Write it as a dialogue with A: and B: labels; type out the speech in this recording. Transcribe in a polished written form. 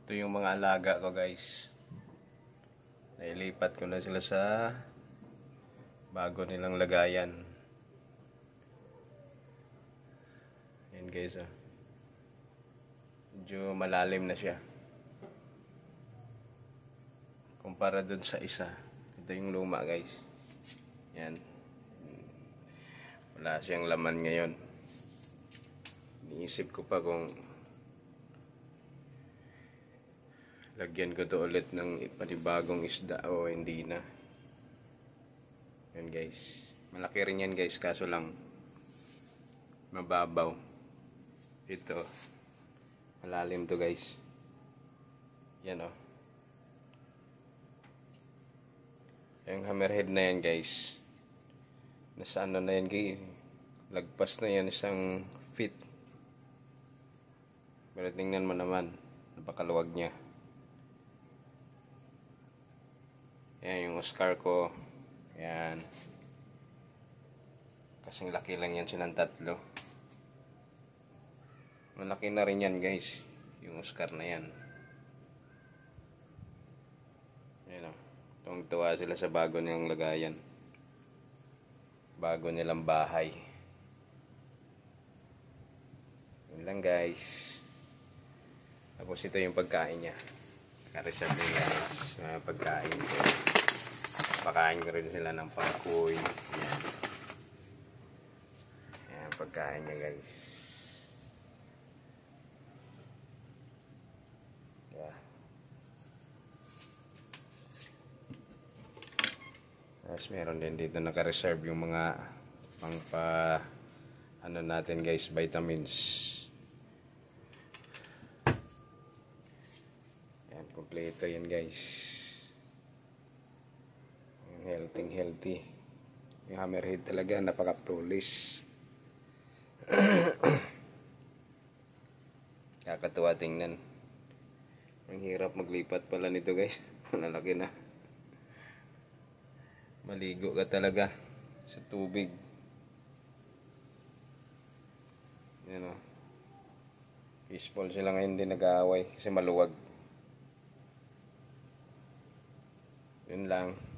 A: Ito yung mga alaga ko, guys. Nailipat ko na sila sa bago nilang lagayan. Yan, guys, oh. Medyo malalim na siya kumpara dun sa isa. Ito yung luma, guys. Yan. Wala siyang laman ngayon. Iniisip ko pa kung lagyan ko to ulit ng panibagong isda o hindi na. Yan, guys. Malaki rin yan, guys, kaso lang mababaw. Ito malalim to, guys. Yan, oh. Yung hammerhead na yan, guys, nasa ano na yan, guys, lagpas na yan 1 feet. Pero tingnan mo naman, napakaluwag niya. Yan yung Oscar ko. Yan, kasing laki lang yan silang tatlo. Malaki na rin yan, guys, yung Oscar na yan. Yan, o. Tuwang-tuwa sila sa bago nilang lagayan. Bago nilang bahay. Yun lang, guys. Tapos ito yung pagkain niya. Naka-reserve din, guys, mga pagkain ko. Pakain ko rin sila ng pangkuy. Yan. Yan, pagkain niya, guys. Yeah. Tapos meron din dito naka-reserve yung mga pangpa ano natin, guys, vitamins. Yan, kompleto yan, guys. Healthy. Yung hammerhead talaga napaka-polish. Kakatuwa tingnan. Ang hirap maglipat pala nito, guys. Malalaki na. Maligo ka talaga sa tubig. Yan, o. Peaceful sila ngayon, din nag-aaway kasi maluwag. Yun lang.